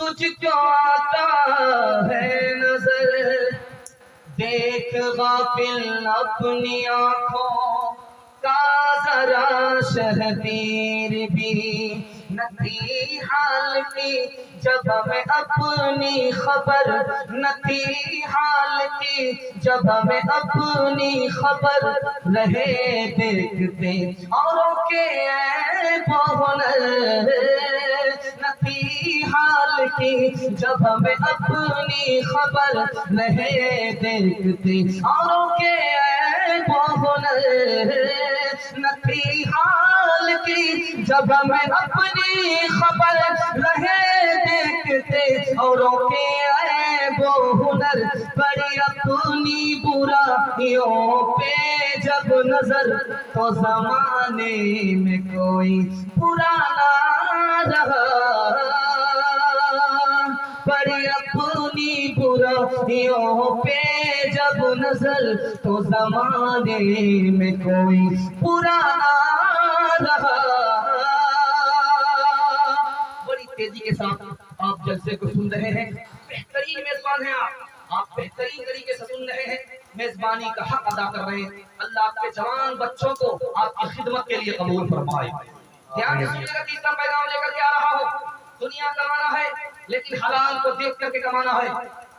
تجھ کو آتا ہے نظر، دیکھ غافل اپنی آنکھوں کا ذرا شہبیر بھی نہ تھی حال کی جب ہمیں اپنی خبر، نہ تھی حال کی جب ہمیں اپنی خبر، رہے دیکھتے اوروں کے عیب و ہنر، نہ تھی حال کی جب ہمیں اپنی خبر، رہے دیکھتے اوروں کے عیب و ہنر، نہ تھی حال کی جب ہمیں اپنی خبر، رہے دیکھتے اوروں کے عیب و ہنر، پڑی اپنی برائیوں پہ جب نظر، تو زمانے میں کوئی برا نہ رہا، پڑی اپنی برائیوں پہ جب نظر، تو زمانے میں کوئی برا نہ رہا۔ بڑی تیزی کے ساتھ آپ جلسے کو سن رہے ہیں، بہترین میزبان ہیں آپ بہترین طریقے سے سن رہے ہیں، میزبانی کا حق ادا کر رہے ہیں۔ اللہ آپ کے جوان بچوں کو آپ کی خدمت کے لیے قبول فرمائے۔ دھیان سے سنیے گا، تیسرا پیغام لے کر کے آ رہا ہوں۔ دنیا کمانا ہے لیکن حلال کو دیکھ کر کے کمانا ہے،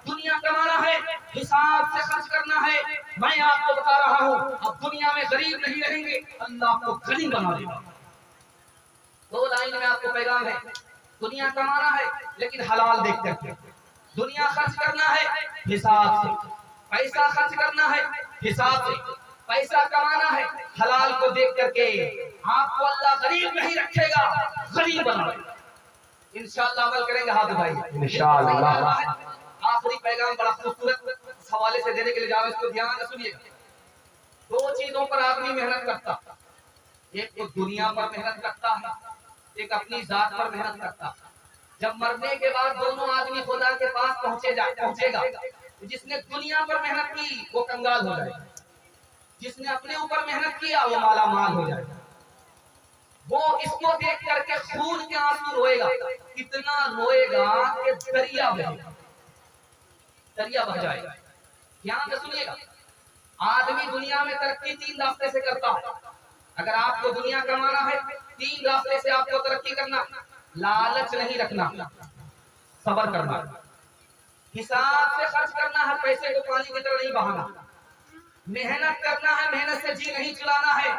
دنیا کمانا ہے حساب سے خرچ کرنا ہے۔ میں آپ کو بتا رہا ہوں، اب دنیا میں غریب نہیں رہیں گے، اللہ آپ کو غنی بنا دے گا۔ دو لائن میں آپ کو پیغام ہے، دنیا کمانا ہے لیکن حلال دیکھ کر کے، دنیا خرچ کرنا ہے حساب سے، پیسہ خرچ کرنا ہے حساب سے، پیسہ کمانا ہے حلال کو دیکھ کر کے۔ آپ کو اللہ غریب نہیں رکھے گا، غنی بنا دے گا۔ انشاءاللہ عمل کریں گے، ہاتھ اٹھائیے انشاءاللہ۔ آخری پیغام بڑا خوبصورت اس حوالے سے دینے کے لیے جاؤ، اس کو دھیان سے سنیے۔ دو چیزوں پر آدمی محنت کرتا، ایک تو دنیا پر محنت کرتا ہے، ایک اپنی ذات پر محنت کرتا ہے۔ جب مرنے کے بعد دونوں آدمی خدا کے پاس پہنچے گا، جس نے دنیا پر محنت کی وہ کنگال ہو جائے گا، جس نے اپنے اوپر محنت کیا وہ مالا مال ہو جائے گا۔ وہ اس کو دیکھ کر کے خون کے آنسو روئے گا، اتنا روئے گا کہ دریا بہے گا، دریا بہ جائے گا۔ دھیان سے سنیے گا، آدمی دنیا میں ترقی تین راستے سے کرتا ہے۔ اگر آپ کو دنیا کمانا ہے، تین راستے سے آپ کو ترقی کرنا: لالچ نہیں رکھنا، صبر کرنا، حساب سے خرچ کرنا ہے، پیسے کو پانی کی طرح نہیں بہانا، محنت کرنا ہے، محنت سے جی نہیں چلانا ہے۔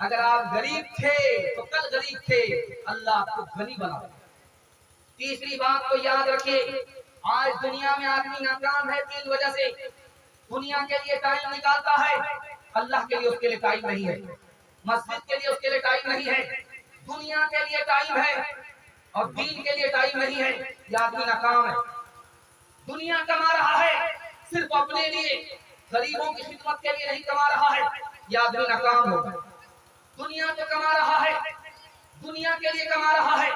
اگر آپ غریب تھے تو کل غریب تھے، اللہ آپ کو غنی بنا دے۔ تیسری بات کو یاد رکھیے، آج دنیا میں آدمی ناکام ہے تین وجہ سے۔ دنیا کے لیے ٹائم نکالتا ہے، اللہ کے لیے اس کے لیے ٹائم نہیں ہے، مسجد کے لیے اس کے لیے ٹائم نہیں ہے، دنیا کے لیے ٹائم ہے اور دین کے لیے ٹائم نہیں ہے، یہ آدمی ناکام ہے۔ دنیا کما رہا ہے صرف اپنے لیے، غریبوں کی خدمت کے لیے نہیں کما رہا ہے، یہ آدمی ناکام ہوگا۔ دنیا کو کما رہا ہے، دنیا کے لیے کما رہا ہے،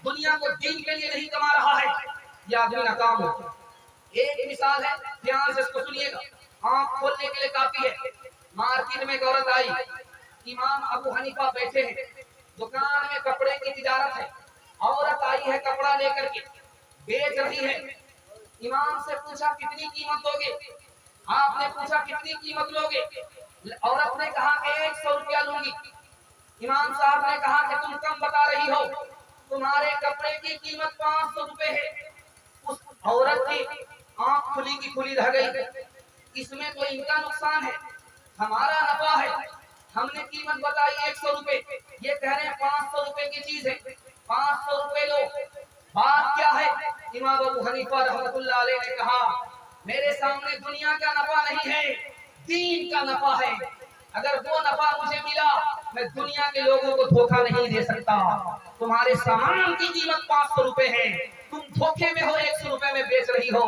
دنیا کو دین کے لیے نہیں کما رہا ہے، یہ آدمی ناکام ہوگا۔ ایک مثال ہے، دھیان سے اس کو سنیے گا، آنکھ کھولنے کے لیے کافی ہے۔ مارکیٹ میں ایک عورت آئی، امام ابو حنیفہ بیٹھے ہیں، دکان میں کپڑے کی تجارت ہے، عورت آئی ہے کپڑا لے کر کے بیچ رہی ہے۔ امام سے پوچھا کتنی قیمت دوگے؟ آپ نے پوچھا کتنی قیمت لوگے؟ عورت نے کہا کہ 100 روپیہ لوں گی۔ امام صاحب نے کہا کہ تم کم بتا رہی ہو، تمہارے کپڑے کی قیمت 500 روپے ہے۔ اس عورت کی آنکھ کھلی کی کھلی رہ گئی، اس میں تو ان کا نقصان ہے، ہمارا نفع ہے۔ ہم نے قیمت بتائی 100 روپے، یہ کہہ رہے ہیں 500 روپے کی چیز ہے، 500 روپے لو۔ بات کیا ہے؟ امام ابو حنیفہ رحمۃ اللہ علیہ نے کہا میرے سامنے دنیا کا نفع نہیں ہے، دین کا نفع ہے۔ اگر وہ نفع مجھے ملا، میں دنیا کے لوگوں کو دھوکہ نہیں دے سکتا۔ تمہارے سامان کی قیمت 500 روپے ہے، تم دھوکے میں ہو، 100 روپے میں بیچ رہی ہو،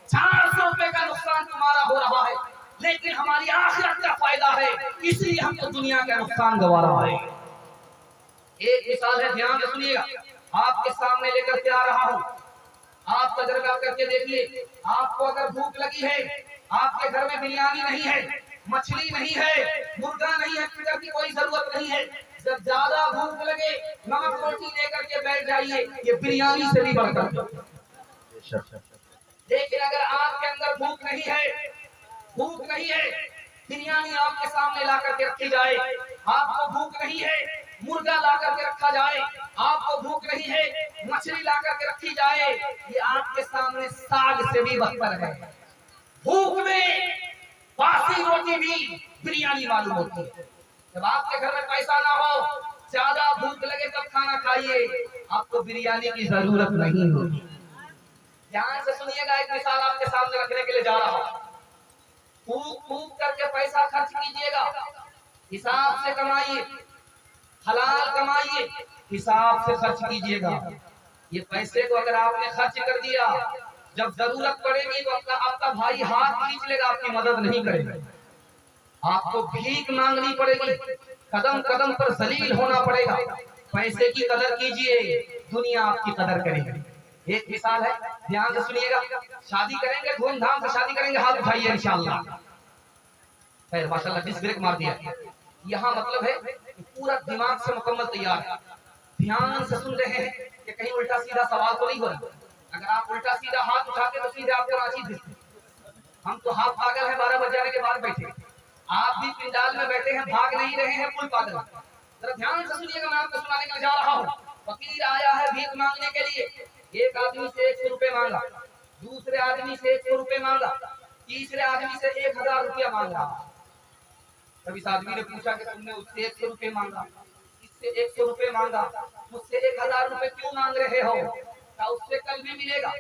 400 روپے کا نقصان تمہارا ہو رہا ہے، لیکن ہماری آخرت کا فائدہ ہے، اس لیے ہم تو دنیا کا نقصان گوا رہا ہے۔ ایک مثال ہے، دھیان سے سنیے گا، آپ کے سامنے لے کر کے آ رہا ہوں، آپ تجربہ کر کے دیکھیے۔ آپ کو اگر بھوک لگی ہے، آپ کے گھر میں بریانی نہیں ہے، مچھلی نہیں ہے، مرغا نہیں ہے، فکر کی کوئی ضرورت نہیں ہے، جب زیادہ بھوک لگے نمک روٹی لے کر کے بیٹھ جائیے، یہ بریانی سے بھی بڑھ کر لیکن اگر آپ کے اندر بھوک نہیں ہے، بھوک نہیں ہے، بریانی آپ کے سامنے لا کر کے رکھی جائے، آپ کو بھوک نہیں ہے، مرغا لا کر کے رکھا جائے، آپ کو بھوک نہیں ہے، مچھلی لا کر کے رکھی جائے، یہ آپ کے سامنے ساگ سے بھی بدتر ہے۔ بھوک میں باسی روٹی بھی بریانی معلوم ہوتی ہے۔ جب آپ کے گھر میں پیسہ نہ ہو، زیادہ بھوک لگے تب کھانا کھائیے، آپ کو بریانی کی ضرورت نہیں ہوگی۔ دھیان سے سنیے گا، ایک مثال آپ کے سامنے رکھنے کے لیے جا رہا ہوں۔ پھوک پھوک کر کے پیسہ خرچ کیجیے گا، حساب سے کمائیے، حلال کمائیے، حساب سے خرچ کیجیے گا۔ یہ پیسے کو اگر آپ نے خرچ کر دیا، جب ضرورت پڑے گی تو آپ کا بھائی ہاتھ کھینچ لے گا، آپ کی مدد نہیں کرے گا، آپ کو بھیک مانگنی پڑے گی، قدم قدم پر ذلیل ہونا پڑے گا۔ پیسے کی قدر کیجیے، دنیا آپ کی قدر کرے گی۔ ایک مثال ہے، دھیان سے سنیے گا، شادی کریں گے، دھوم دھام سے شادی کریں گے، ہاتھ اٹھائیے انشاءاللہ۔ خیر ماشاءاللہ، ڈس بریک مار دیا۔ یہاں مطلب ہے کہ پورا دماغ سے مکمل تیار ہے، دھیان سے سن رہے ہیں کہ کہیں الٹا سیدھا سوال تو نہیں ہو رہا۔ اگر آپ الٹا سیدھا ہاتھ اٹھاتے تو سیدھے آپ کو راضی دکھتے۔ ہم تو ہاتھ پاگل ہیں، 12 بج جانے کے بعد بیٹھے، آپ بھی پنڈال میں بیٹھے ہیں، بھاگ نہیں رہے ہیں، پل پاگل۔ ذرا دھیان سے سنیے گا، میں آپ کو سنانے کے لیے جا رہا ہوں۔ فقیر آیا ہے بھیک مانگنے کے لیے، ایک آدمی سے 100 روپے مانگا، دوسرے آدمی سے 100 روپے مانگا، تیسرے آدمی سے 1000 روپیہ مانگا۔ تب اس آدمی نے پوچھا کہ تم نے اس سے 100 روپے مانگا، اس سے 100 روپے مانگا، مجھ سے 1000 روپے کیوں مانگ رہے ہو؟ کیا اس سے کل بھی ملے گا،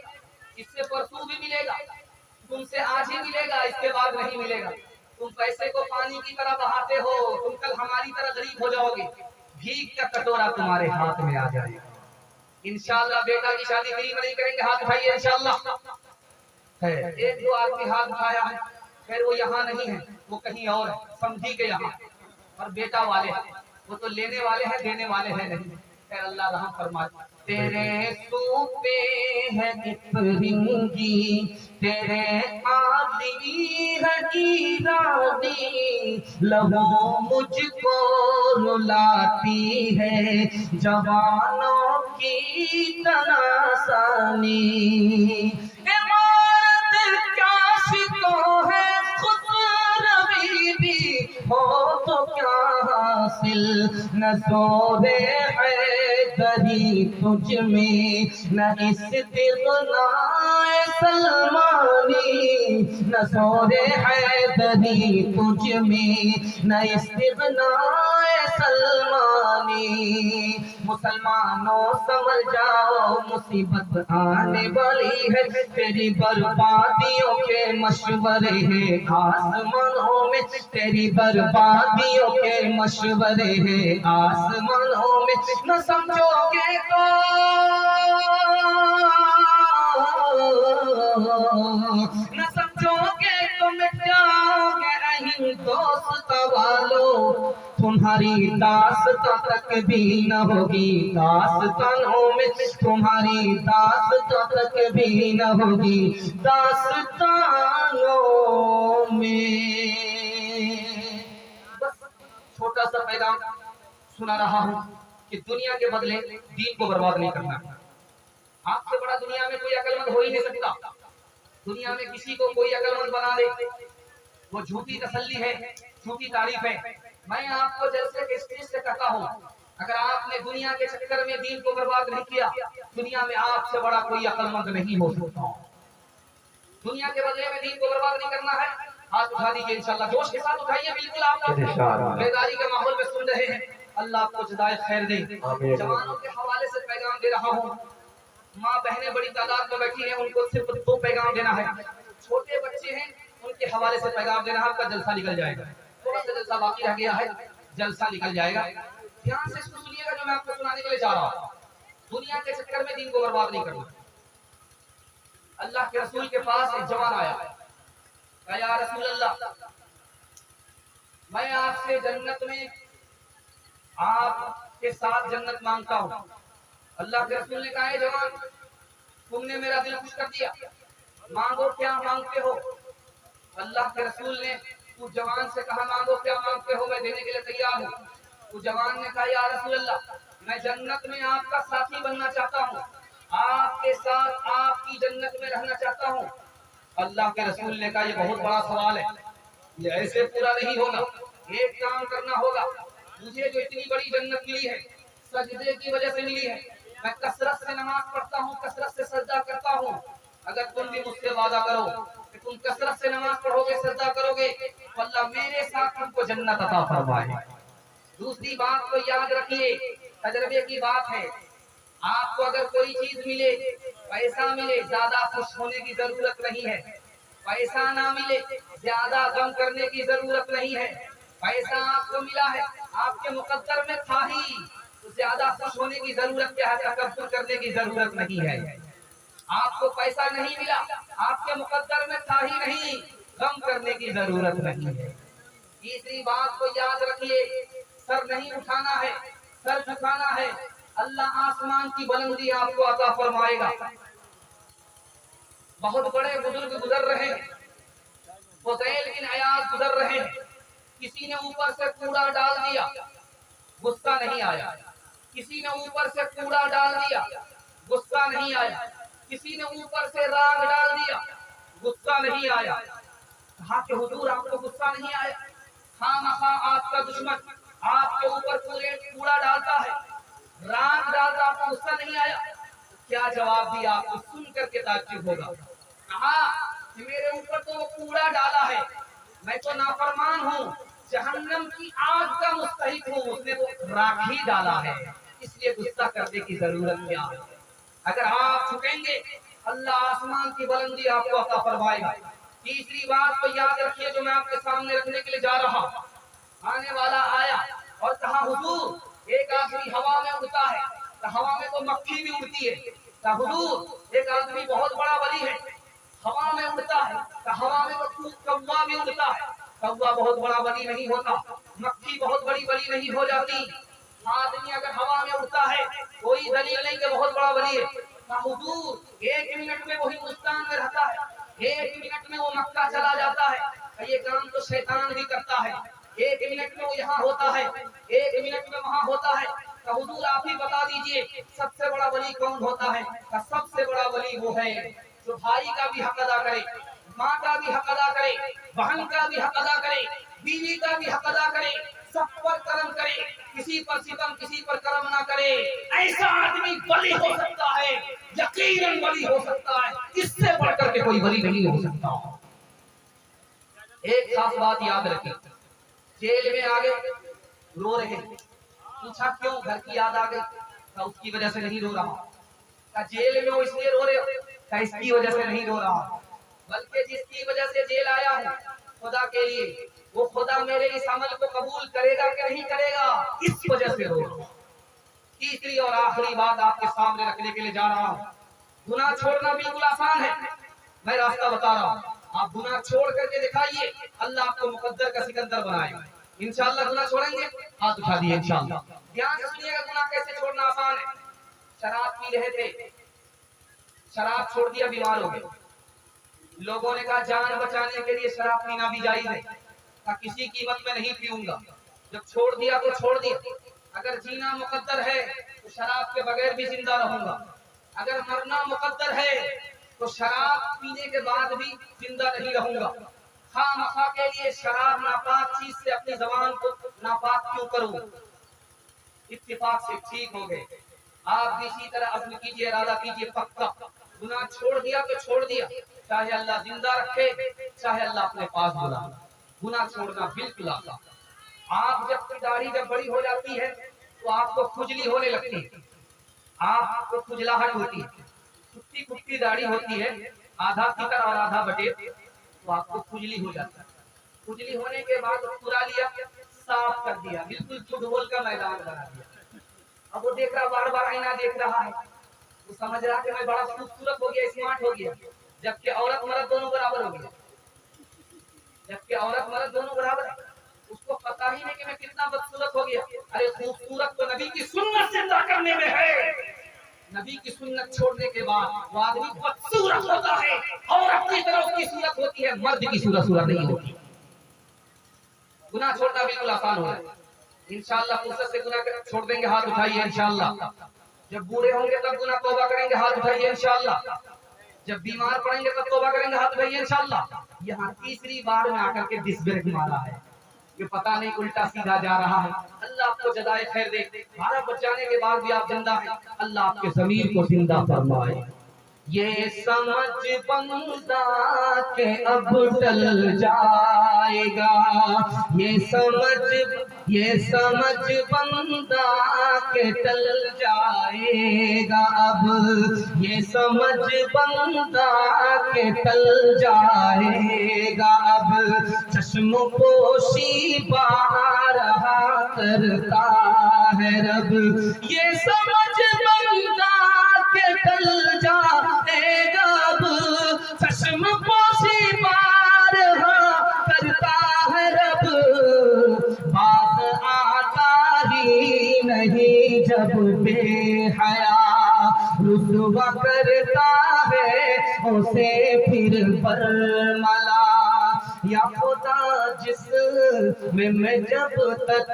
اس سے پرسوں بھی ملے گا، تم سے آج ہی ملے گا، اس کے بعد نہیں ملے گا؟ تم پیسے کو پانی کی طرح بہاتے ہو، تم کل ہماری طرح غریب ہو جاؤ گے، بھیک کا کٹورا تمہارے ہاتھ میں آ جائے گا۔ انشاءاللہ بیٹا کی شادی غریب نہیں کریں گے، ہاتھ اٹھائیے انشاءاللہ۔ ایک دو آدمی ہاتھ اٹھایا ہے، خیر وہ یہاں نہیں ہے، وہ کہیں اور ہے، سمجھی کے یہاں، اور بیٹا والے ہیں، وہ تو لینے والے ہیں، دینے والے ہیں نہیں۔ خیر اللہ رحم فرمائے۔ تیرے سو پہ ہے افرنگی، تیرے آدھی ہے ایرانی، لبوں مجھ کو رلاتی ہے جوانوں کی تناسانی۔ عمارت کاشتوں ہے، خود روی بھی ہو تو کیا حاصل، نہ زور حیدری تجھ میں، نہ استغنائے سلمانی، نہ زور حیدری تجھ میں، نہ استغنائے سلمانی۔ مسلمانوں سمجھ جاؤ مصیبت آنے والی ہے، تیری بربادیوں کے مشورے ہیں آسمانوں میں، تیری بربادیوں کے مشورے ہیں آسمانوں میں، نہ سمجھو گے تو نہ سمجھو گے تو مٹ جاؤ گے دوست والو، تمہاری داستان تک بھی نہ ہوگی داستانوں میں، تمہاری داستان تک بھی نہ ہوگی داستانوں میں۔ بس چھوٹا سا پیغام سنا رہا ہوں کہ دنیا کے بدلے دین کو برباد نہیں کرنا۔ آپ سے بڑا دنیا میں کوئی عقل مند ہو ہی نہیں سکتا۔ دنیا میں کسی کو کوئی عقل مند بنا دے، وہ جھوٹی تسلی ہے، جھوٹی تعریف ہے۔ میں آپ کو جلسے کے اسٹیج سے کہتا ہوں، اگر آپ نے دنیا کے چکر میں دین کو برباد نہیں کیا، دنیا میں آپ سے بڑا کوئی عقل مند نہیں ہو سکتا۔ دنیا کے بدلے میں دین کو برباد نہیں کرنا ہے، ہاتھ اٹھا دیجیے انشاءاللہ، جوش کے ساتھ اٹھائیے، بالکل آپ بیداری کے ماحول میں سن رہے ہیں، اللہ آپ کو جزائے خیر دے۔ جوانوں کے حوالے سے پیغام دے رہا ہوں، ماں بہنیں بڑی تعداد میں بیٹھی ہیں، ان کو صرف 2 پیغام دینا ہے۔ چھوٹے بچے ہیں، ان کے حوالے سے پیغام دینا ہے، آپ کا جلسہ نکل جائے گا، تھوڑا سا جلسہ باقی رہ گیا ہے، جلسہ نکل جائے گا۔ دھیان سے اس کو سنیے گا جو میں آپ کو سنانے کے لیے جا رہا ہوں۔ دنیا کے چکر میں دین کو برباد نہیں کرنا۔ اللہ کے رسول کے پاس ایک جوان آیا، کہا یا رسول اللہ، میں آپ سے جنت میں آپ کے ساتھ جنت مانگتا ہوں۔ اللہ کے رسول نے کہا اے جوان، تم نے میرا دل خوش کر دیا، مانگو کیا مانگتے ہو؟ اللہ کے رسول نے اس جوان سے کہا مانگو کیا مانگتے ہو، میں دینے کے لیے تیار ہوں۔ اس جوان نے کہا یا رسول اللہ، میں جنت میں آپ کا ساتھی بننا چاہتا ہوں، آپ کے ساتھ آپ کی جنت میں رہنا چاہتا ہوں۔ اللہ کے رسول نے کہا یہ بہت بڑا سوال ہے، یہ ایسے پورا نہیں ہوگا، ایک کام کرنا ہوگا۔ مجھے جو اتنی بڑی جنت ملی ہے سجدے کی وجہ سے ملی ہے، میں کثرت سے نماز پڑھتا ہوں، کثرت سے سجدہ کرتا ہوں۔ اگر تم بھی مجھ سے وعدہ کرو کہ تم کثرت سے نماز پڑھو گے، سجدہ کرو گے، تو اللہ میرے ساتھ تم کو جنت عطا فرمائے۔ دوسری بات کو یاد رکھیے، تجربے کی بات ہے، آپ کو اگر کوئی چیز ملے، پیسہ ملے، زیادہ خوش ہونے کی ضرورت نہیں ہے۔ پیسہ نہ ملے، زیادہ غم کرنے کی ضرورت نہیں ہے۔ پیسہ آپ کو ملا ہے، آپ کے مقدر میں تھا ہی، تو زیادہ خوش ہونے کی ضرورت کیا ہے، تکبر کرنے کی ضرورت نہیں ہے۔ آپ کو پیسہ نہیں ملا، آپ کے مقدر میں تھا ہی نہیں، غم کرنے کی ضرورت نہیں ہے۔ تیسری بات کو یاد رکھیے، سر نہیں اٹھانا ہے، سر جھکانا ہے۔ اللہ آسمان کی بلندی آپ کو عطا فرمائے گا۔ بہت بڑے بزرگ گزر رہے ہیں، فضیل بن عیاض گزر رہے ہیں، کسی نے اوپر سے کوڑا ڈال دیا، غصہ نہیں آیا۔ کسی نے اوپر سے کوڑا ڈال دیا، غصہ نہیں آیا۔ کسی نے اوپر سے راگ ڈال دیا، غصہ نہیں آیا۔ کہا کہ حضور آپ کو غصہ نہیں آیا؟ خامخواہ آپ کا دشمن آپ کے اوپر کوڑا ڈالتا ہے، راگ ڈالتا، آپ کو غصہ نہیں آیا؟ کیا جواب دیا؟ آپ کو سن کر کے تعجب ہوگا۔ کہا کہ میرے اوپر تو وہ کوڑا ڈالا ہے، میں تو نافرمان ہوں، جہنم کی آگ کا مستحق ہوں، اس نے وہ راکھ ہی ڈالا ہے، اس لیے غصہ کرنے کی ضرورت کیا ہے؟ اگر آپ جھکیں گے اللہ آسمان کی بلندی آپ کو عطا فرمائے گا۔ تیسری بات کو یاد رکھیے جو میں آپ کے سامنے رکھنے کے لیے جا رہا ہوں۔ آنے والا آیا اور کہا حضور ایک آدمی ہوا میں اڑتا ہے، تو ہوا میں تو مکھی بھی اڑتی ہے۔ کہا حضور ایک آدمی بہت بڑا ولی ہے، ہوا میں اڑتا ہے، تو ہوا میں تو کوا بھی اڑتا ہے۔ کوا بہت بڑا ولی نہیں ہوتا، مکھی بہت بڑی ولی نہیں ہو جاتی۔ آدمی اگر ہوا میں اڑتا ہے کوئی دلیل نہیں کہ بہت بڑا ولی ہے۔ کہا حضور ایک منٹ میں وہ ہندوستان میں رہتا ہے، ایک منٹ میں وہ مکہ چلا جاتا ہے، یہ کام تو شیطان بھی کرتا ہے، ایک منٹ میں وہ یہاں ہوتا ہے، ایک منٹ میں وہاں ہوتا ہے۔ کہ حضور آپ ہی بتا دیجئے سب سے بڑا ولی کون ہوتا ہے؟ کہ سب سے بڑا ولی وہ ہے جو بھائی کا بھی حق ادا کرے، ماں کا بھی حق ادا کرے، بہن کا بھی حق ادا کرے، بیوی کا بھی حق ادا کرے، سب پر کرم کرے، کسی پر ستم کسی پر کرم نہ کرے۔ ایسا آدمی ولی ہو سکتا ہے، یقیناً ولی ہو سکتا ہے، اس سے بڑھ کر کے کوئی ولی نہیں ہو سکتا۔ ایک خاص بات یاد رکھیں، جیل میں آگے رو رہے، پوچھا کیوں؟ گھر کی یاد آ گئی۔ کہا اس کی وجہ سے نہیں رو رہا۔ کہا جیل میں وہ اس لیے رو رہے ہو؟ کہا اس کی وجہ سے نہیں رو رہا، بلکہ جس کی وجہ سے جیل آیا ہوں خدا کے لیے، وہ خدا میرے اس عمل کو قبول کرے گا کہ نہیں کرے گا، اس وجہ سے رو رہا ہوں۔ تیسری اور آخری بات آپ کے سامنے رکھنے کے لیے جا رہا ہوں، گناہ چھوڑنا بالکل آسان ہے، میں راستہ بتا رہا ہوں، آپ گناہ چھوڑ کر کے دکھائیے، اللہ آپ کو مقدر کا سکندر بنائے گا۔ انشاءاللہ گناہ چھوڑیں گے؟ ہاتھ اٹھا دیے انشاءاللہ۔ دھیان سے سنیے گا گناہ کیسے چھوڑنا آسان ہے۔ شراب پی رہے تھے، شراب چھوڑ دیا، بیمار ہو گئے، لوگوں نے کہا جان بچانے کے لیے شراب پینا بھی جائز ہے، کہا کسی قیمت میں نہیں پیوں گا، جب چھوڑ دیا تو چھوڑ دیا، اگر جینا مقدر ہے تو شراب کے بغیر بھی زندہ رہوں گا، اگر مرنا مقدر ہے تو شراب پینے کے بعد بھی زندہ نہیں رہوں گا۔ خواہ مخواہ کے لیے شراب ناپاک چیز سے اپنی زبان کو ناپاک کیوں کروں؟ اتفاق سے ٹھیک ہو گئے۔ آپ بھی اسی طرح عزم کیجئے، ارادہ کیجئے پکا، گناہ چھوڑ دیا تو چھوڑ دیا، چاہے اللہ زندہ رکھے چاہے اللہ اپنے پاس بلا، گناہ چھوڑنا بالکل آسان۔ آپ جب داڑھی جب بڑی ہو جاتی ہے تو آپ کو کھجلی ہونے لگتی ہے، آپ کو کھجلاہٹ ہوتی ہے، کھٹی کھٹی داڑھی ہوتی ہے، آدھا فکر اور آدھا بٹے، تو آپ کو کھجلی ہو جاتا ہے۔ کھجلی ہونے کے بعد پورا لیا، صاف کر دیا، بالکل فٹ بال کا میدان بنا دیا۔ اب وہ دیکھ رہا، بار بار آئینہ دیکھ رہا ہے، وہ سمجھ رہا کہ میں بڑا خوبصورت ہو گیا، اسمارٹ ہو گیا، جبکہ عورت مرد دونوں برابر ہو گیا، جبکہ عورت مرد دونوں برابر ہے، اس کو پتا ہی نہیں کہ میں کتنا بدصورت ہو گیا۔ ارے خوبصورت تو نبی کی سنت زندہ کرنے میں ہے، نبی کی سنت چھوڑنے کے بعد وہ آدمی بدصورت ہوتا ہے، عورت کی طرح اس کی صورت ہوتی ہے، مرد کی صورت نہیں ہوتی۔ گناہ چھوڑنا بالکل آسان ہو رہا ہے، انشاءاللہ فرصت سے گناہ چھوڑ دیں گے، ہاتھ اٹھائیے انشاءاللہ۔ جب بوڑھے ہوں گے تب گناہ توبہ کریں گے، ہاتھ اٹھائیے انشاءاللہ۔ جب بیمار پڑیں گے تب توبہ کریں گے، ہاتھ اٹھائیے انشاءاللہ۔ یہاں تیسری بار میں آ کر کے ڈس بریک مارا ہے کہ پتہ نہیں الٹا سیدھا جا رہا ہے۔ اللہ آپ کو جزائے خیر دے، 12 بج جانے کے بعد بھی آپ زندہ ہیں، اللہ آپ کے ضمیر کو زندہ فرمائے۔ یہ سمجھ بندہ کہ اب ٹل جائے گا، یہ سمجھ بندہ کہ ٹل جائے گا اب، یہ سمجھ بندہ کہ ٹل جائے گا اب، چشم پوشی بارہا کرتا ہے رب، یہ سمجھ بندہ کہ ٹل جائے گا اب، چشم پوشی بارہا کرتا ہے رب، باز آتا ہی نہیں جب بے حیا رسوا کرتا ہے اسے پھر برملا، یا خدا جسم میں جب تک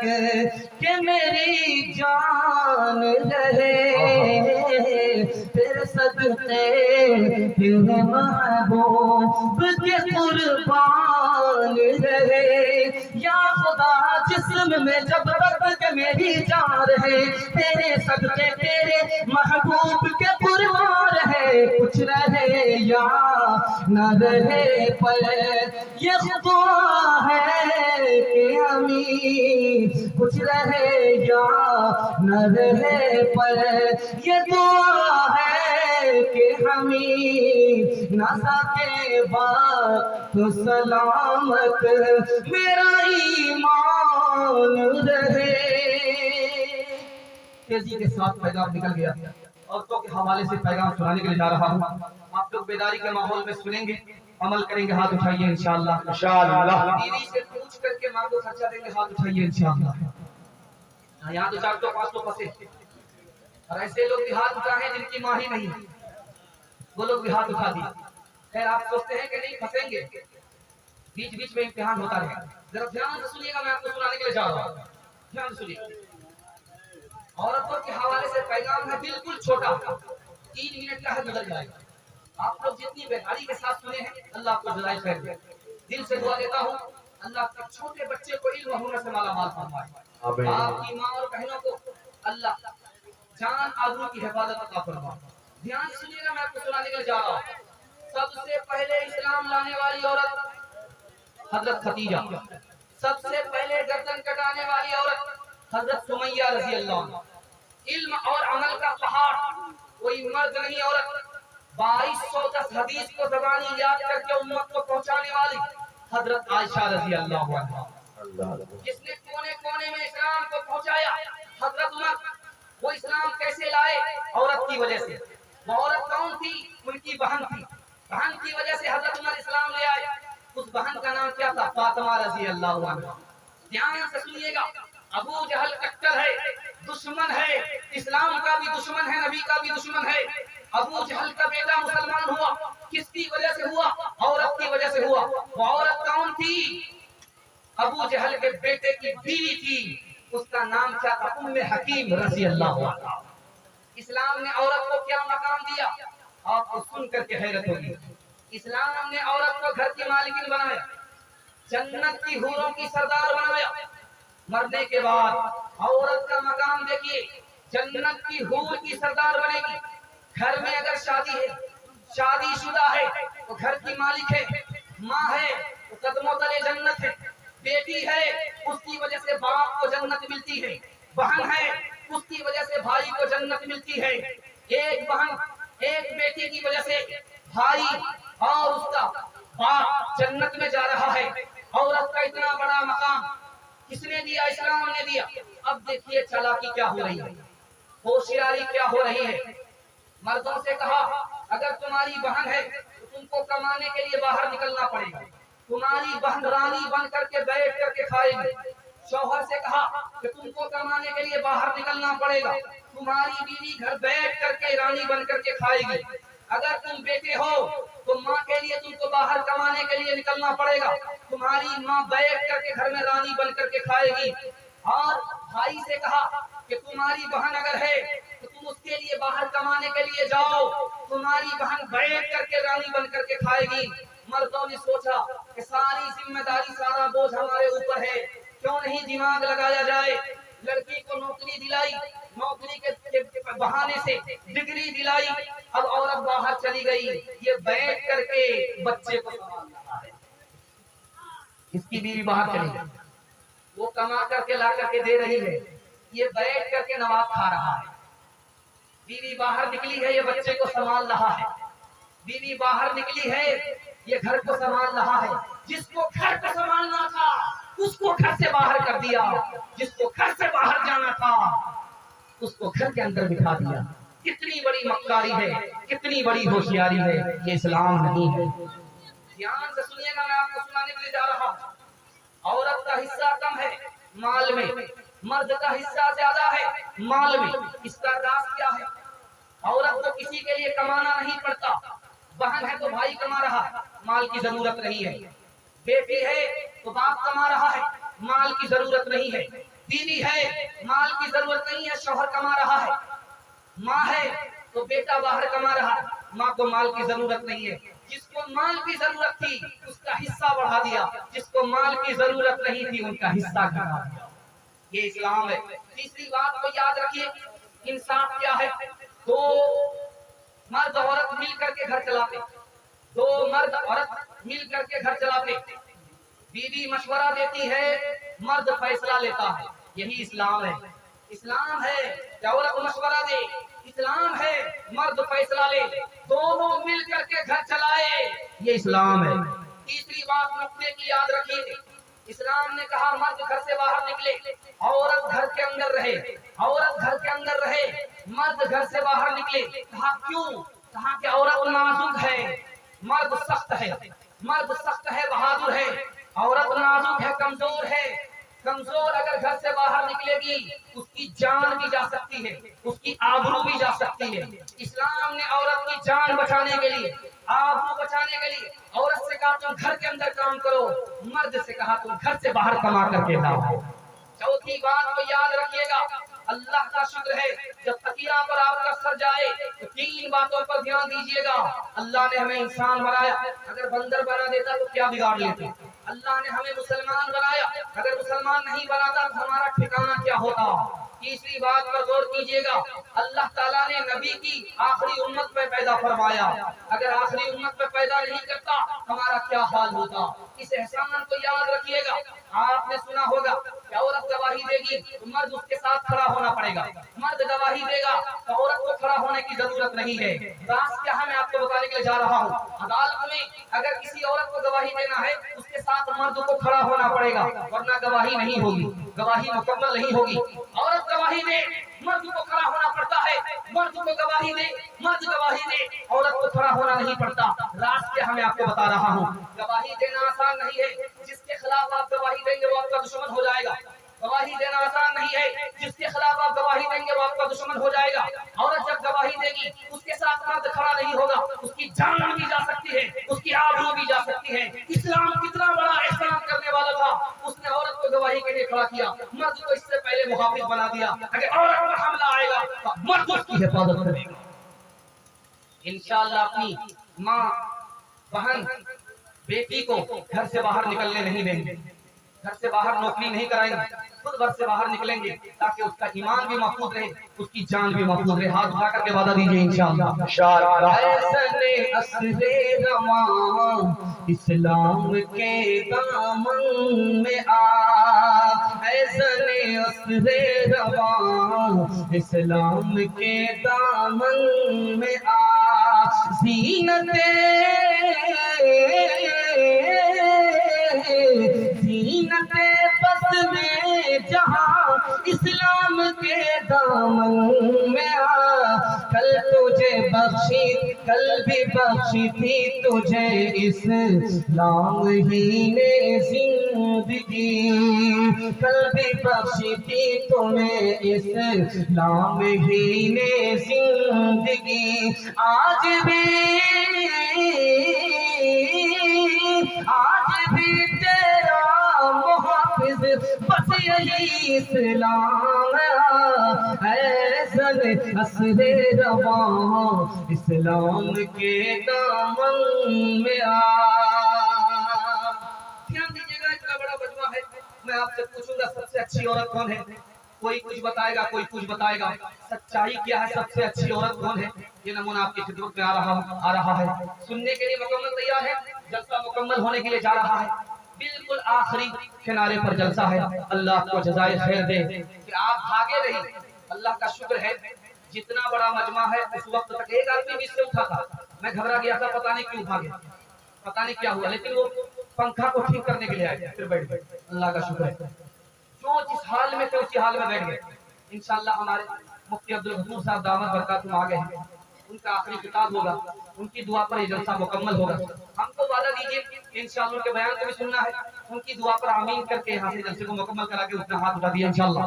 کہ میری جان رہے، تیرے صدقے تیرے محبوب کے قربان رہے، یا خدا جسم میں جب تک کہ میری جان رہے، تیرے صدقے تیرے محبوب کے قربان رہے، کچھ رہے یا نہ رہے پر یہ دعا ہے کہ امین، کچھ رہے یا نہ رہے پر یہ دعا ہے کہ ہمیں نہ کے وقت سلامت میرا ایمان رہے۔ تیزی کے ساتھ پیغام نکل گیا، عورتوں کے حوالے سے پیغام سنانے کے لیے جا رہا ہوں، آپ لوگ بیداری کے ماحول میں سنیں گے، عمل کریں گے، ہاتھ اٹھائیے انشاءاللہ۔ بیوی سے پوچھ کر کے ماں کو خرچہ دیں گے، ہاتھ اٹھائیے انشاءاللہ۔ یہاں تو 4 تو 5 تو پھنسے، اور ایسے لوگ بھی ہاتھ اٹھائے ہیں جن کی ماں ہی نہیں، وہ لوگ بھی ہاتھ اٹھا دیے۔ خیر آپ سوچتے ہیں کہ نہیں پھنسیں گے، بیچ بیچ میں امتحان ہوتا رہے، ذرا دھیان سے سنیے گا، میں آپ کو سنانے کے لیے جا رہا ہوں، دھیان سے سنیے۔ عورتوں کے حوالے سے پیغام ہے بالکل چھوٹا، 3 منٹ کا ہے، گزر جائے گا۔ آپ لوگ جتنی بیداری کے ساتھ سنے ہیں، اللہ آپ کو جزائے خیر دے۔ دل سے دعا دیتا ہوں اللہ کے چھوٹے بچے کو علم و ہنر سے مالا مال فرمائے، آپ کی ماں اور بہنوں کو اللہ جان آبرو کی حفاظت عطا فرمائے۔ دھیان سنیے گا، میں آپ کو سنانے کے لیے جا رہا ہوں۔ سب سے پہلے اسلام لانے والی عورت حضرت خدیجہ، سب سے پہلے گردن کٹانے والی عورت حضرت سمیہ رضی اللہ عنہ، علم اور عمل کا پہاڑ، کوئی مرد نہیں عورت، 2210 حدیث کو زبانی یاد کر کے امت کو پہنچانے والی حضرت عائشہ رضی اللہ عنہ، جس نے کونے کونے میں اسلام کو پہنچایا حضرت عمر، وہ اسلام کیسے لائے؟ عورت کی وجہ سے۔ وہ عورت کون تھی؟ ان کی بہن تھی، بہن کی وجہ سے حضرت عمر اسلام لے آئے۔ اس بہن کا نام کیا تھا؟ فاطمہ رضی اللہ عنہ۔ دھیان سے سنیے گا، ابو جہل کٹر ہے، دشمن ہے، اسلام کا بھی دشمن ہے، نبی کا بھی دشمن ہے۔ ابو جہل کا بیٹا مسلمان ہوا، کس کی وجہ سے ہوا؟ عورت کی وجہ سے ہوا۔ وہ عورت کون تھی؟ ابو جہل کے بیٹے کی بیوی تھی، اس کا نام کیا تھا؟ ام حکیم رضی اللہ عنہ۔ اسلام نے عورت کو کیا مقام دیا؟ آپ کو سن کر کے حیرت ہوگی۔ اسلام نے عورت کو گھر کی مالکن بنایا، جنت کی حوروں کی سردار بنایا۔ مرنے کے بعد عورت کا مقام دیکھیے، جنت کی حور کی سردار بنے گی۔ گھر میں اگر شادی ہے، شادی شدہ ہے تو گھر کی مالک ہے، ماں ہے تو قدموں تلے جنت ہے، بیٹی ہے اس کی وجہ سے باپ کو جنت ملتی ہے، بہن ہے اس کی وجہ سے بھائی کو جنت ملتی ہے۔ ایک بہن ایک بیٹی کی وجہ سے بھائی اور اس کا باپ جنت میں جا رہا ہے۔ عورت کا اتنا بڑا مقام کس نے دیا؟ اسلام نے دیا۔ اب دیکھیے چالاکی کیا ہو رہی ہے، ہوشیاری کیا ہو رہی ہے۔ مردوں سے کہا اگر تمہاری بہن ہے تو تم کو کمانے کے لیے باہر نکلنا پڑے گا، تمہاری بہن رانی بن کر کے بیٹھ کر کے کھائے گی۔ شوہر سے کہا کہ تم کو کمانے کے لیے باہر نکلنا پڑے گا، تمہاری بیوی گھر بیٹھ کر کے رانی بن کر کے کھائے گی۔ اگر تم بیٹے ہو تو ماں کے لیے تم کو باہر کمانے کے لیے نکلنا پڑے گا، تمہاری ماں بیٹھ کر کے گھر میں رانی بن کر کے کھائے گی۔ اور بھائی سے کہا کہ تمہاری بہن اگر ہے تو تم اس کے لیے باہر کمانے کے لیے جاؤ، تمہاری بہن بیٹھ کر کے رانی بن کر کے کھائے گی۔ مردوں نے سوچا کہ ساری ذمہ داری، سارا بوجھ ہمارے اوپر ہے، کیوں نہیں دماغ لگایا جائے۔ لڑکی کو نوکری دلائی، نوکری کے بہانے سے ڈگری دلائی، اب عورت باہر چلی گئی، یہ بیٹھ کر کے بچے کو سنبھال رہا ہے۔ اس کی بیوی باہر چلی گئی، وہ کما کر کے لا کر کے دے رہی ہے، یہ بیٹھ کر کے نواب کھا رہا ہے۔ بیوی باہر نکلی ہے، یہ بچے کو سنبھال رہا ہے۔ بیوی باہر نکلی ہے، یہ گھر کو سنبھال رہا ہے۔ جس کو گھر کو سنبھالنا تھا اس کو گھر سے باہر کر دیا، جس کو گھر سے باہر جانا تھا اس کو گھر کے اندر بٹھا دیا۔ کتنی بڑی مکاری ہے، کتنی بڑی ہوشیاری ہے، یہ اسلام نہیں ہے۔ دھیان سے سنیے گا، میں آپ کو سنانے کے لیے جا رہا ہوں۔ عورت کا حصہ کم ہے مال میں، مرد کا حصہ زیادہ ہے مال میں۔ اس کا راز کیا ہے؟ عورت کو کسی کے لیے کمانا نہیں پڑتا، بہن ہے تو بھائی کما رہا ہے، مال کی ضرورت نہیں ہے۔ بیٹی ہے تو باپ کما رہا ہے، مال کی ضرورت نہیں ہے۔ بیوی ہے، مال کی ضرورت نہیں ہے، شوہر کما رہا ہے۔ ماں ہے تو بیٹا باہر کما رہا ہے، ماں کو مال کی ضرورت نہیں ہے۔ جس کو مال کی ضرورت تھی اس کا حصہ بڑھا دیا، جس کو مال کی ضرورت نہیں تھی ان کا حصہ گھٹا دیا۔ یہ اسلام ہے۔ تیسری بات کو یاد رکھیے، انصاف کیا ہے؟ دو مرد عورت مل کر کے گھر چلاتے، دو مرد عورت مل کر کے گھر چلاتے، بیوی مشورہ دیتی ہے، مرد فیصلہ لیتا ہے، یہی اسلام ہے۔ اسلام ہے کہ عورت مشورہ دے، اسلام ہے مرد فیصلہ لے، دونوں مل کر کے گھر چلائے، یہ اسلام ہے۔ تیسری بات نقطے کی یاد رکھیے، اسلام نے کہا مرد گھر سے باہر نکلے، عورت گھر کے اندر رہے، عورت گھر کے اندر رہے، مرد گھر سے باہر نکلے۔ کہا کیوں؟ کہا کہ عورت نازک ہے، مرد سخت ہے، مرد سخت ہے، بہادر ہے، عورت نازک ہے، کمزور ہے۔ کمزور اگر گھر سے باہر نکلے گی اس کی جان بھی جا سکتی ہے، اس کی آبرو بھی جا سکتی ہے۔ اسلام نے عورت کی جان بچانے کے لیے، آبرو بچانے کے لیے عورت سے کہا تم گھر کے اندر کام کرو، مرد سے کہا تم گھر سے باہر کما کر کے لاؤ۔ چوتھی بات کو یاد رکھیے گا، اللہ کا شکر ہے جب تکیہ پر آپ کا سر جائے تو تین باتوں پر دھیان دیجیے گا۔ اللہ نے ہمیں انسان بنایا، اگر بندر بنا دیتا تو کیا بگاڑ لیتے؟ اللہ نے ہمیں مسلمان بنایا، اگر مسلمان نہیں بناتا تو ہمارا ٹھکانہ کیا ہوتا؟ تیسری بات پر غور کیجیے گا، اللہ تعالیٰ نے نبی کی آخری امت میں پیدا فرمایا، اگر آخری امت میں پیدا نہیں کرتا ہمارا کیا حال ہوتا؟ اس احسان کو یاد رکھیے گا۔ آپ نے سنا ہوگا کہ عورت گواہی دے گی تو مرد اس کے ساتھ کھڑا ہونا پڑے گا، مرد گواہی دے گا تو عورت کو کھڑا ہونے کی ضرورت نہیں ہے۔ راز کیا ہے میں آپ کو بتانے کے لیے جا رہا ہوں۔ عدالت میں اگر کسی عورت کو گواہی دینا ہے اس کے ساتھ مرد کو کھڑا ہونا پڑے گا، ورنہ گواہی نہیں ہوگی، گواہی مکمل نہیں ہوگی۔ عورت گواہی دے، مرد کو کھڑا ہونا پڑتا ہے، مرد کو گواہی دے، مرد گواہی دے، عورت کو کھڑا ہونا نہیں پڑتا۔ راز کیا میں آپ کو بتا رہا ہوں۔ گواہی دینا آسان نہیں ہے، جس کے خلاف آپ گواہی دیں گے وہ آپ کا دشمن ہو جائے گا۔ گواہی دینا آسان نہیں ہے، جس کے خلاف آپ گواہی دیں گے وہ آپ کا دشمن ہو جائے گا۔ عورت جب گواہی دے گی اس کے ساتھ مرد کھڑا نہیں ہوگا، اس کی جان بھی جا سکتی ہے، اس کی آبرو بھی جا سکتی ہے۔ اسلام کتنا بڑا احسان کرنے والا تھا، اس نے عورت کو گواہی کے لیے کھڑا کیا، مرد کو اس سے پہلے محافظ بنا دیا۔ اگر عورت پر حملہ آئے گا تو مرد اس کی حفاظت کرے گا۔ انشاءاللہ اپنی ماں، بہن، بیٹی کو گھر سے باہر نکلنے نہیں دیں گے، گھر سے باہر نوکری نہیں کرائیں گے، خود گھر سے باہر نکلیں گے تاکہ اس کا ایمان بھی محفوظ رہے، اس کی جان بھی محفوظ رہے۔ ہاتھ اٹھا کر کے وعدہ دیجیے انشاءاللہ۔ ایسن اسر رواں اسلام کے دامن میں آ، ایسن اسر رواں اسلام کے دامن میں آ، زینت بس میں جہاں اسلام کے دامن میں آ، کل تجھے بخشی، کل بھی بخشی تھی تجھے اسلام ہی نے زندگی، کل بھی بخشی تھی تمہیں اسلام ہی نے زندگی، آج بھی تیرا محافظ بس یہی اسلام ہے زن اسر رواں اسلام کے دامن میں آ۔ دھیان دیجیے گا، اتنا بڑا مجمع ہے، میں آپ سے پوچھوں گا سب سے اچھی عورت کون ہے؟ کوئی کچھ بتائے گا، کوئی کچھ بتائے گا۔ سچائی کیا ہے؟ سب سے اچھی عورت کون ہے؟ یہ نمونہ آپ کی خدمت میں آ رہا ہے، سننے کے لیے مکمل تیار ہے؟ جلسہ مکمل ہونے کے لیے جا رہا ہے، بالکل آخری کنارے پر جلسہ ہے۔ اللہ آپ کو جزائے خیر دے کہ آپ بھاگے نہیں۔ اللہ کا شکر ہے جتنا بڑا مجمع ہے اس وقت تک ایک آدمی بھی اس سے اٹھا تھا، میں گھبرا گیا تھا، پتہ نہیں کیوں بھاگے، پتہ نہیں کیا ہوا، لیکن وہ پنکھا کو ٹھیک کرنے کے لیے آئے، پھر بیٹھ گئے۔ اللہ کا شکر ہے جو جس حال میں تھے اسی حال میں بیٹھ گئے۔ انشاءاللہ ہمارے مفتی عبدالغفور صاحب دامت برکاتہ آ گئے ہیں، ان کا آخری خطاب ہوگا، ان کی دعا پر یہ جلسہ مکمل ہوگا۔ ہم کو وعدہ دیجیے انشاءاللہ ان کے بیان کو بھی سننا ہے، ان کی دعا پر آمین کر کے یہاں سے جلسے کو مکمل کرا کے اپنا ہاتھ اٹھا دیا انشاءاللہ۔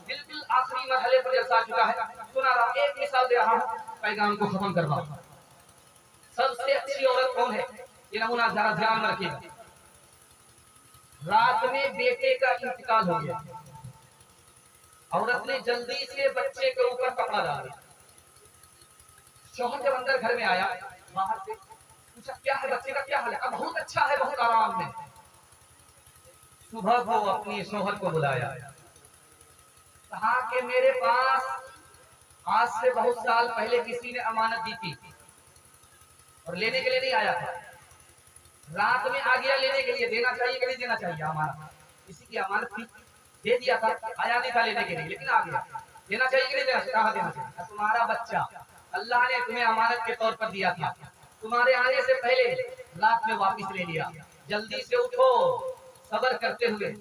بالکل آخری مرحلے پر جلسہ آ چکا ہے، سنا رہا ایک مثال دے رہا ہوں پیغام کو ختم کروا۔ سب سے اچھی عورت کون ہے؟ یہ نمونہ ذرا دھیان میں رکھیے گا۔ رات میں بیٹے کا انتقال ہو گیا، عورت نے جلدی سے بچے کے اوپر کپڑا ڈال دیا۔ شوہر جب اندر گھر میں آیا باہر سے پوچھا کیا ہے بچے کا کیا حال ہے؟ بہت اچھا ہے، بہت آرام میں۔ صبح کو اپنی شوہر کو بلایا، کہا کہ میرے پاس آج سے بہت سال پہلے کسی نے امانت دی تھی اور لینے کے لیے نہیں آیا تھا، رات میں آ گیا لینے کے لیے، دینا چاہیے کہ نہیں دینا چاہیے؟ امانت کسی کی امانت تھی، دے دیا تھا، آیا نہیں تھا لینے کے لیے لیکن آ گیا، دینا چاہیے کہ نہیں دینا چاہیے؟ کہاں دینا چاہیے؟ تمہارا بچہ اللہ نے تمہیں امانت کے طور پر دیا تھا، تمہارے آنے سے پہلے رات میں واپس لے لیا، جلدی سے اٹھو، صبر کرتے ہوئے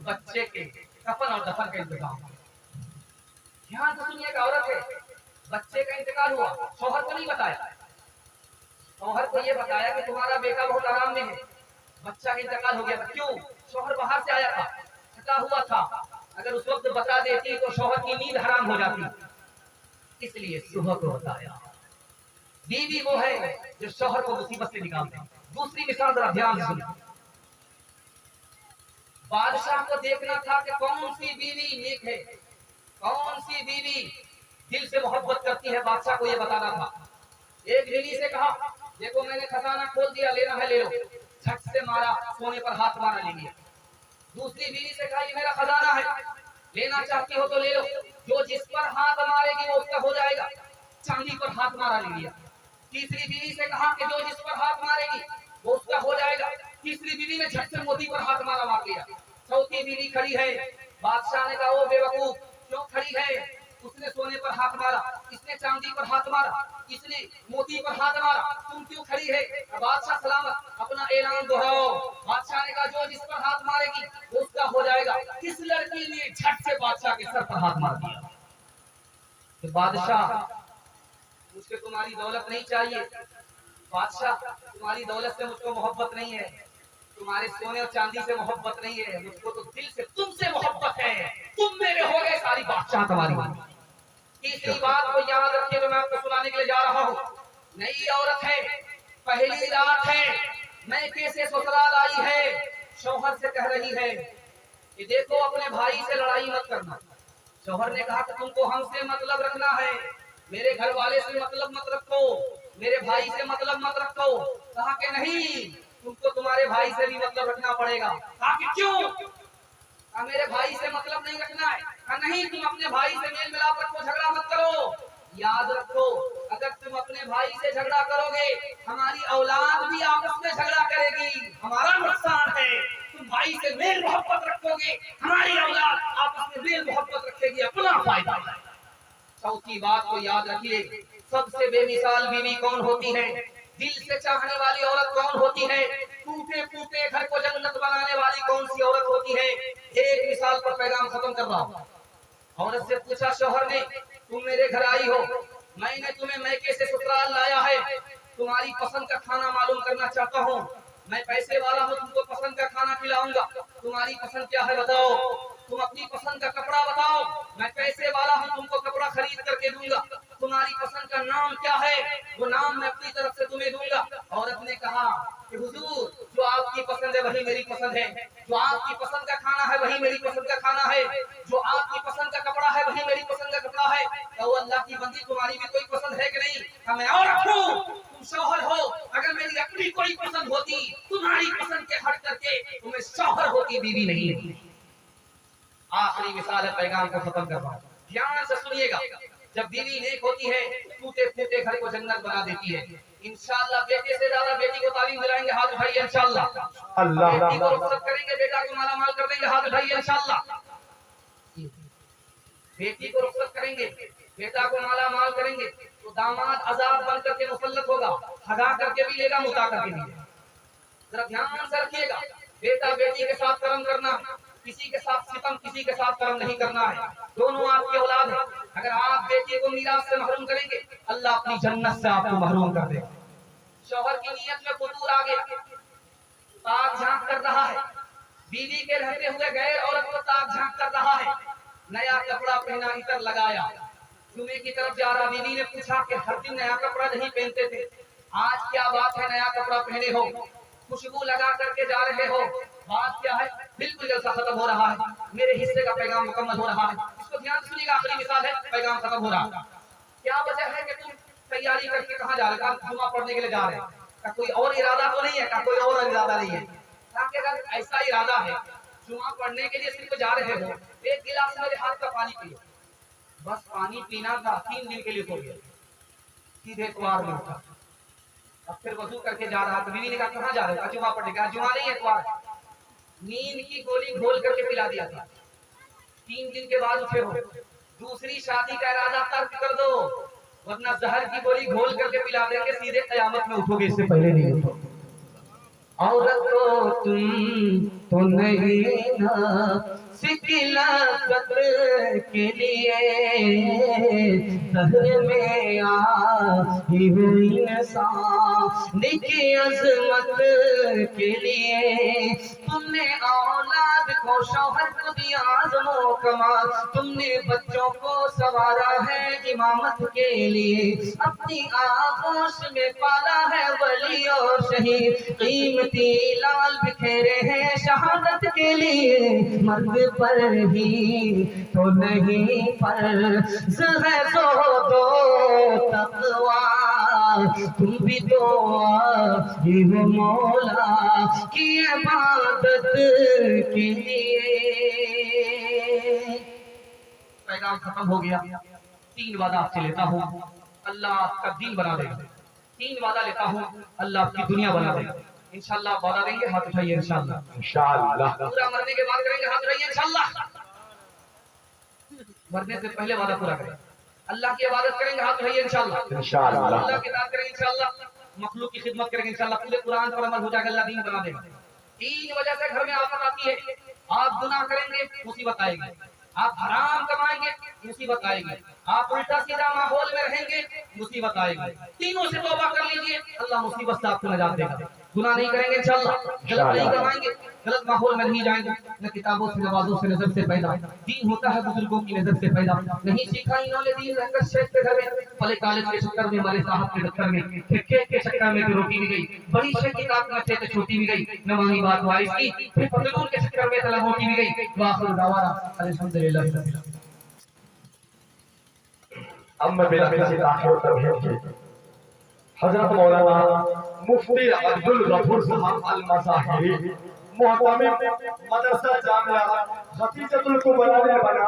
بچے کے کفن اور دفن کا انتظام۔ یہاں سے سنیے کہ عورت ہے، بچے کا انتقال ہوا، شوہر کو نہیں بتایا، شوہر کو یہ بتایا کہ تمہارا بیٹا بہت آرام میں ہے، بچہ کا انتقال ہو گیا تھا۔ کیوں؟ شوہر باہر سے آیا تھا، تھکا ہوا تھا، اگر اس وقت بتا دیتی تو شوہر کی نیند حرام ہو جاتی، اس لیے صبح کو بتایا۔ بیوی وہ ہے جو شوہر کو مصیبت سے نکالتے ہیں۔ دوسری مثال ذرا دھیان سے سنیں، بادشاہ کو دیکھنا تھا کہ کون سی بیوی نیک ہے، کون سی بیوی دل سے محبت کرتی ہے، بادشاہ کو یہ بتانا تھا۔ ایک بیوی سے کہا دیکھو میں نے خزانہ کھول دیا، لینا ہے لے لو، جھٹ سے مارا، سونے پر ہاتھ مارا، لے لیا۔ دوسری بیوی سے کہا یہ میرا خزانہ ہے، لینا چاہتی ہو تو لے لو، جو جس پر ہاتھ مارے گی وہ اس کا ہو جائے گا، چاندی پر ہاتھ مارا، لے لیا۔ تیسری بیوی سے کہا کہ جو جس پر ہاتھ مارے گی وہ اس کا ہو جائے گا، تیسری بیوی نے جھٹ سے موتی پر ہاتھ مارا، مار دیا۔ چوتھی بیوی کھڑی ہے، بادشاہ نے کہا وہ بے وقوف کیوں کھڑی ہے؟ اس نے سونے پر ہاتھ مارا، اس نے چاندی پر ہاتھ مارا، اس نے موتی پر ہاتھ مارا، تم کیوں کھڑی ہے؟ بادشاہ سلامت اپنا اعلان دہراؤ۔ بادشاہ نے کہا جو جس پر ہاتھ مارے گی وہ اس کا ہو جائے گا۔ اس لڑکی نے جھٹ سے بادشاہ کے سر پر ہاتھ مار دیا کہ بادشاہ مجھ سے تمہاری دولت نہیں چاہیے، بادشاہ تمہاری دولت سے مجھ کو محبت نہیں ہے، تمہارے سونے اور چاندی سے محبت نہیں ہے، مجھ کو تو دل سے تم سے محبت ہے، تم میرے ہو گئے، ساری بادشاہ تمہاری بات۔ تیسری بات کو یاد رکھیے جو میں آپ کو سنانے کے لیے جا رہا ہوں، نئی عورت ہے، پہلی رات ہے، میں کیسے سسرال آئی ہے، شوہر سے کہہ رہی ہے کہ دیکھو اپنے بھائی سے لڑائی مت کرنا۔ شوہر نے کہا کہ تم کو ہم سے مطلب رکھنا ہے، میرے گھر والے سے مطلب مت رکھو، میرے بھائی سے مطلب مت رکھو۔ کہا کہ نہیں تم کو تمہارے بھائی سے بھی مطلب رکھنا پڑے گا۔ کہا کہ کیوں؟ کہا میرے بھائی سے مطلب نہیں رکھنا ہے۔ کہا نہیں تم اپنے بھائی سے میل ملاپ رکھو، جھگڑا مت کرو۔ یاد رکھو اگر تم اپنے بھائی سے جھگڑا کرو گے ہماری اولاد بھی آپس میں جھگڑا کرے گی، ہمارا نقصان ہے۔ تم بھائی سے میل محبت رکھو گے ہماری اولاد آپس میں میل محبت رکھے گی، اپنا فائدہ ہے۔ چوتھی بات کو یاد رکھیے، سب سے بے مثال بیوی کون ہوتی ہے؟ دل سے چاہنے والی عورت کون ہوتی ہے؟ ٹوٹے پھوٹے گھر کو جنت بنانے والی کون سی عورت ہوتی ہے؟ ایک مثال پر پیغام ختم کر رہا ہوں۔ عورت سے پوچھا شوہر نے تم میرے گھر آئی ہو، میں نے تمہیں میکے سے سسرال لایا ہے، تمہاری پسند کا کھانا معلوم کرنا چاہتا ہوں، میں پیسے والا ہوں، تم کو پسند کا کھانا کھلاؤں گا، تمہاری پسند کیا ہے بتاؤ، تم اپنی پسند کا کپڑا بتاؤ، میں پیسے والا ہوں، تم کو کپڑا خرید کر کے دوں گا، تمہاری پسند کا نام کیا ہے وہ نام میں اپنی طرف سے تمہیں دوں گا۔ عورت نے کہا کہ حضور جو آپ کی پسند ہے وہی میری پسند ہے، جو آپ کی پسند کا کھانا ہے وہی میری پسند کا کھانا ہے، جو آپ کی پسند کا کپڑا ہے وہی میری پسند کا کپڑا ہے۔ کہ وہ اللہ کی بندی تمہاری بھی کوئی پسند ہے کہ نہیں؟ کہ میں عورت ہوں، تم شوہر ہو، اگر میری اپنی کوئی پسند ہوتی تمہاری پسند کے ہٹ کر کے تو میں شوہر ہوتی، بیوی نہیں ہوتی۔ آخری مثال ہے، پیغام کو ختم کر رہا ہوں، دھیان سے سنیے گا۔ جب بیوی نیک ہوتی ہے ٹوٹے پھوٹے گھر کو جنت بنا دیتی ہے۔ انشاءاللہ بیٹے سے زیادہ بیٹی کو تعلیم دلائیں گے، ہاتھ اٹھائیے انشاءاللہ۔ بیٹی کو رخصت کریں گے، بیٹا کو مالا مال کر دیں گے، ہاتھ اٹھائیے انشاءاللہ۔ بیٹی کو رخصت کریں گے، بیٹا کو مالا مال کریں گے تو داماد عذاب بن کر کے مسلط ہوگا، ہگا کر کے بھی لے گا، متا کر کے بھی لے گا۔ ذرا دھیان سے رکھیے گا، بیٹا بیٹی کے ساتھ کرم کرنا، کسی کے ساتھ ستم، کسی کے ساتھ کرم نہیں کرنا ہے، دونوں آپ کی اولاد ہیں۔ اگر آپ بیٹی کو میراث سے محروم کریں گے اللہ اپنی جنت سے آپ کو محروم کر دے گا۔ شوہر کی نیت میں فطور آ گیا، تاک جھانک کر رہا ہے، بیوی کے رہتے ہوئے غیر عورت کو تاک جھانک کر رہا ہے، نیا کپڑا پہنا، عطر لگایا، جمعے کی طرف جا رہا، بیوی نے پوچھا کہ ہر دن نیا کپڑا نہیں پہنتے تھے، آج کیا بات ہے نیا کپڑا پہنے ہو، خوشبو لگا کر کے جا رہے ہو، بات کیا ہے؟ بالکل جلسہ ختم ہو رہا ہے، میرے حصے کا پیغام مکمل ہو رہا ہے۔ اس کو دھیان سنیے گا، آخری مثال ہے، پیغام ختم ہو رہا ہے۔ کیا وجہ ہے کہ تم تیاری کر کے کہاں جا رہے ہیں؟ جمعہ پڑھنے کے لیے جا رہے ہیں، کہ کوئی اور ارادہ تو نہیں ہے؟ کہ کوئی اور ارادہ نہیں ہے؟ تاکہ اگر ایسا ارادہ ہے جمعہ پڑھنے کے لیے صرف جا رہے ہو، ایک گلاس میرے ہاتھ کا پانی پیو، بس پانی پینا تھا، 3 دن کے لیے سو گیا، سیدھے اتوار میں اٹھا، اب پھر وضو کر کے جا رہا تو بیوی نے کہا کہاں جا رہے ہیں؟ جمعہ پڑھنے کا۔ جمعہ نہیں اتوار، نیند کی گولی گھول کر کے پلا دیا تھا، 3 دن کے بعد اٹھے ہو، دوسری شادی کا ارادہ ترک کر دو، ورنہ زہر کی گولی گھول کر کے پلا دیں گے، سیدھے قیامت میں اٹھو گے، اس سے پہلے نہیں اٹھو۔ عورت کو تم تو نہیں نا سکلا قطر کے لیے، دہر میں آئی ہوئی انسان کی عظمت کے لیے، تم نے اولاد کو شوہر کو دیا عزم و کمال، تم نے بچوں کو سوارا ہے امامت کے لیے، اپنی آغوش میں پالا ہے ولی اور شہید، قیمتی لال بکھیرے ہیں شہادت کے لیے، مرد پر ہی تو نہیں فرض ہے زہد و تقوی، تم بھی تو آئی ہو مولا کی عبادت کے لیے۔ پیغام ختم ہو گیا۔ 3 وعدہ آپ سے لیتا ہوں، اللہ آپ کا دین بنا دے گا۔ 3 وعدہ لیتا ہوں، اللہ آپ کی دنیا بنا دے گا۔ انشاءاللہ آپ وعدہ دیں گے، ہاتھ اٹھائیے انشاءاللہ۔ پورا مرنے کے بعد کریں گے، ہاتھ اٹھائیے انشاءاللہ۔ مرنے سے پہلے وعدہ پورا کریں، اللہ کی عبادت کریں گے، ہاتھ اٹھائیے انشاءاللہ۔ اللہ کی اطاعت کریں گے انشاءاللہ، مخلوق کی خدمت کریں گے انشاءاللہ، پورے قرآن پر عمل ہو جائے گا، اللہ دین بنا دے گا۔ 3 وجہ سے گھر میں آفت آتی ہے، آپ گناہ کریں گے مصیبت آئے گی، آپ حرام کمائیں گے مصیبت آئے گی، آپ الٹا سیدھا ماحول میں رہیں گے مصیبت آئے گی۔ تینوں سے توبہ کر لیجئے، اللہ مصیبت سے آپ کو نجات دے گا۔ گناہ نہیں کریں گے انشاءاللہ، غلط نہیں کمائیں گے، غلط ماحول میں نہیں جائیں گے، نہ کتابوں سے نوازوں سے نظر سے پیدا، دین ہوتا ہے بزرگوں کی نظر سے پیدا، نہیں سیکھا انہوں نے دین رہ کر شیخ کے گھر میں، پلے کالج کے چکر میں، مالے صاحب کے دفتر میں، پھر کھیت کے چکر میں تو روٹی بھی گئی، بڑی شیخ کی کتاب میں تھے تو چھوٹی بھی گئی، نمانی بات وائس کی، پھر پتلون کے چکر میں تلا روٹی بھی گئی، وآخر دعوانا الحمدللہ۔ اب میں بلا کسی تاخیر کر حضرت مولانا مفتی عبدالغفور صاحب المظاہری محتمم مدرسہ جامعہ ختیجۃ الکبریٰ نے بنا